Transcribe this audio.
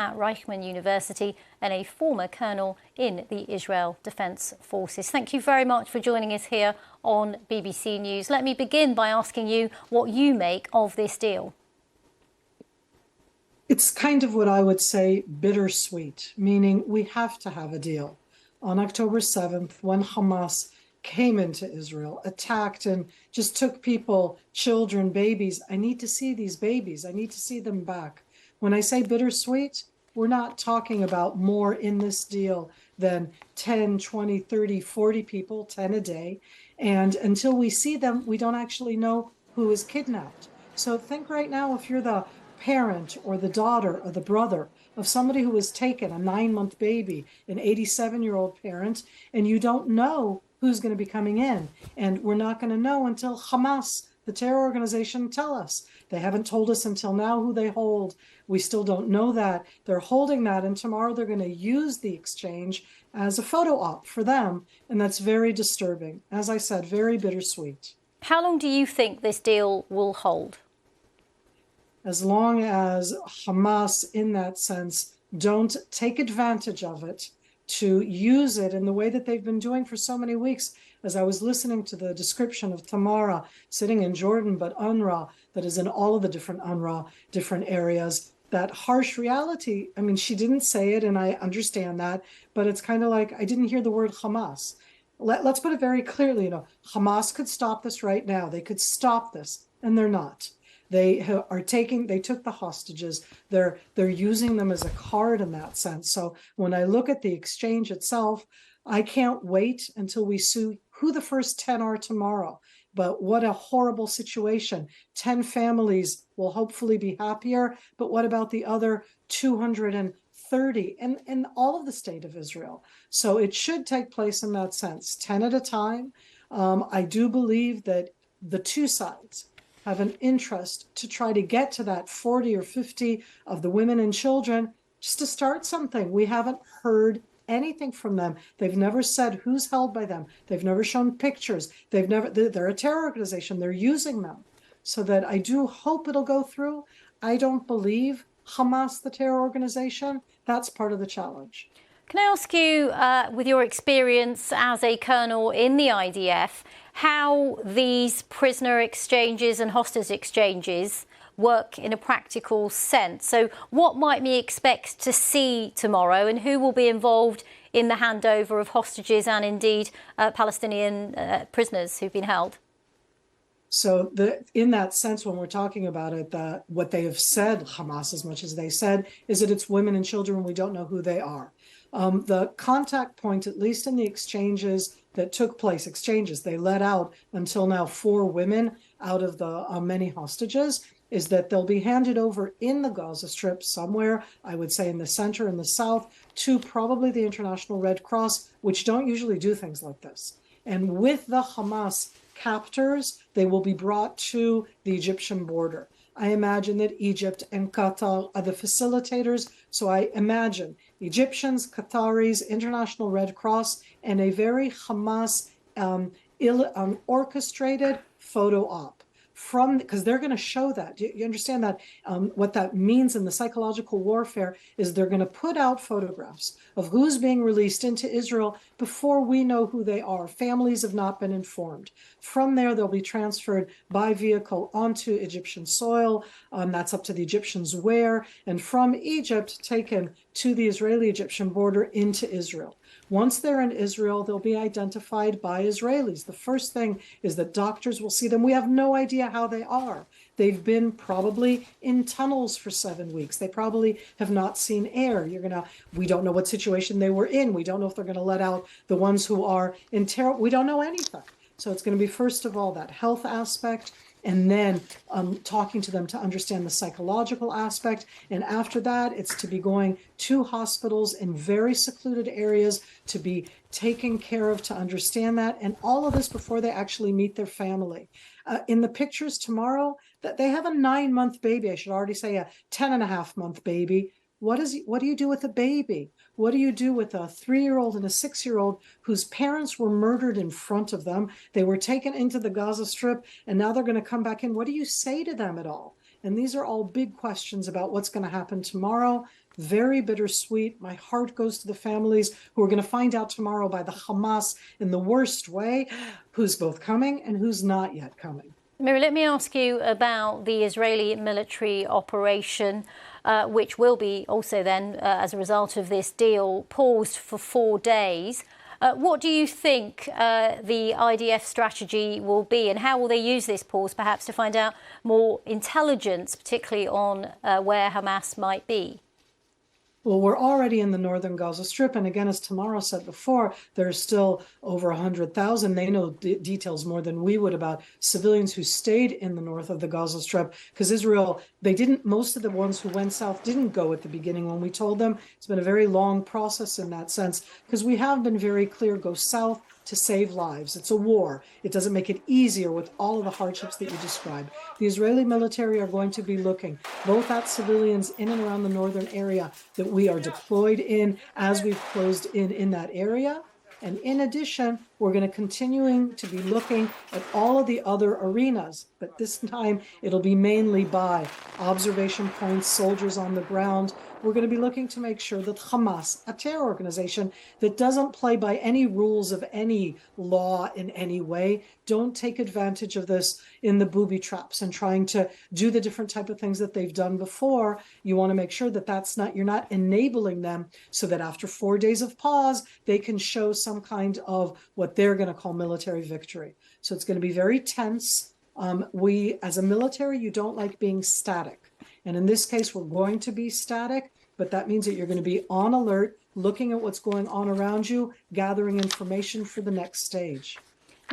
at Reichman University and a former colonel in the Israel Defence Forces. Thank you very much for joining us here on BBC News. Let me begin by asking you what you make of this deal. It's kind of what I would say bittersweet, meaning we have to have a deal. On October 7th, when Hamas came into Israel, attacked and just took people, children, babies, I need to see these babies. I need to see them back. When I say bittersweet, we're not talking about more in this deal than 10, 20, 30, 40 people, 10 a day. And until we see them, we don't actually know who is kidnapped. So think right now, if you're the parent or the daughter or the brother of somebody who was taken, a 9-month baby, an 87-year-old parent, and you don't know who's going to be coming in. And we're not going to know until Hamas, the terror organization, tell us. They haven't told us until now who they hold. We still don't know that. They're holding that, and tomorrow they're going to use the exchange as a photo op for them. And that's very disturbing. As I said, very bittersweet. How long do you think this deal will hold? As long as Hamas, in that sense, don't take advantage of it to use it in the way that they've been doing for so many weeks. As I was listening to the description of Tamara sitting in Jordan, but UNRWA, that is in all of the different UNRWA, different areas, that harsh reality, I mean, she didn't say it, and I understand that, but it's kind of like, I didn't hear the word Hamas. Let's put it very clearly, Hamas could stop this right now. They could stop this, and they're not. They took the hostages. They're using them as a card in that sense. So when I look at the exchange itself, I can't wait until we see who the first 10 are tomorrow. But what a horrible situation. 10 families will hopefully be happier. But what about the other 230 in all of the state of Israel? So it should take place in that sense, 10 at a time. I do believe that the two sides have an interest to try to get to that 40 or 50 of the women and children just to start something. We haven't heard anything from them. They've never said who's held by them. They've never shown pictures. They're a terror organization. They're using them. So that I do hope it'll go through. I don't believe Hamas, the terror organization. That's part of the challenge. Can I ask you, with your experience as a colonel in the IDF, how these prisoner exchanges and hostage exchanges work in a practical sense? So what might we expect to see tomorrow, and who will be involved in the handover of hostages and indeed Palestinian prisoners who've been held? So in that sense, when we're talking about it, what they have said, Hamas, as much as they said, is that it's women and children. We don't know who they are. The contact point, at least in the exchanges that took place, they let out until now 4 women out of the many hostages, is that they'll be handed over in the Gaza Strip somewhere, I would say in the center, in the south, to probably the International Red Cross, which don't usually do things like this. And with the Hamas captors, they will be brought to the Egyptian border. I imagine that Egypt and Qatar are the facilitators. So I imagine Egyptians, Qataris, International Red Cross, and a very Hamas orchestrated photo op. Because they're going to show that. You understand that what that means in the psychological warfare is they're going to put out photographs of who's being released into Israel before we know who they are. Families have not been informed. From there, they'll be transferred by vehicle onto Egyptian soil. That's up to the Egyptians where. And from Egypt, taken to the Israeli-Egyptian border into Israel. Once they're in Israel, they'll be identified by Israelis. The first thing is that doctors will see them. We have no idea how they are. They've been probably in tunnels for 7 weeks. They probably have not seen air. We don't know what situation they were in. We don't know if they're going to let out the ones who are in terror. We don't know anything. So it's going to be, first of all, that health aspect, and then talking to them to understand the psychological aspect. And after that, it's to be going to hospitals in very secluded areas to be taken care of, to understand that. And all of this before they actually meet their family. In the pictures tomorrow, that they have a 9-month baby. I should already say a 10.5-month baby. What do you do with a baby? What do you do with a 3-year-old and a 6-year-old whose parents were murdered in front of them? They were taken into the Gaza Strip, and now they're going to come back in. What do you say to them at all? And these are all big questions about what's going to happen tomorrow. very bittersweet. My heart goes to the families who are going to find out tomorrow by the Hamas in the worst way who's both coming and who's not yet coming. Miri, let me ask you about the Israeli military operation, which will be also then, as a result of this deal, paused for 4 days. What do you think the IDF strategy will be, and how will they use this pause perhaps to find out more intelligence, particularly on where Hamas might be? Well, we're already in the northern Gaza Strip. And again, as Tamara said before, there's still over 100,000. They know details more than we would about civilians who stayed in the north of the Gaza Strip, because Israel, most of the ones who went south didn't go at the beginning when we told them. It's been a very long process in that sense, because we have been very clear, go south to save lives. It's a war. It doesn't make it easier with all of the hardships that you described. The Israeli military are going to be looking both at civilians in and around the northern area that we are deployed in as we've closed in that area. And in addition, we're going to continuing to be looking at all of the other arenas, but this time it'll be mainly by observation points, soldiers on the ground. We're going to be looking to make sure that Hamas, a terror organization that doesn't play by any rules of any law in any way, don't take advantage of this in the booby traps and trying to do the different type of things that they've done before. You want to make sure that you're not enabling them so that after 4 days of pause, they can show some kind of what they're going to call military victory. So it's going to be very tense. We, as a military, you don't like being static. And in this case, we're going to be static, but that means that you're going to be on alert, looking at what's going on around you, gathering information for the next stage.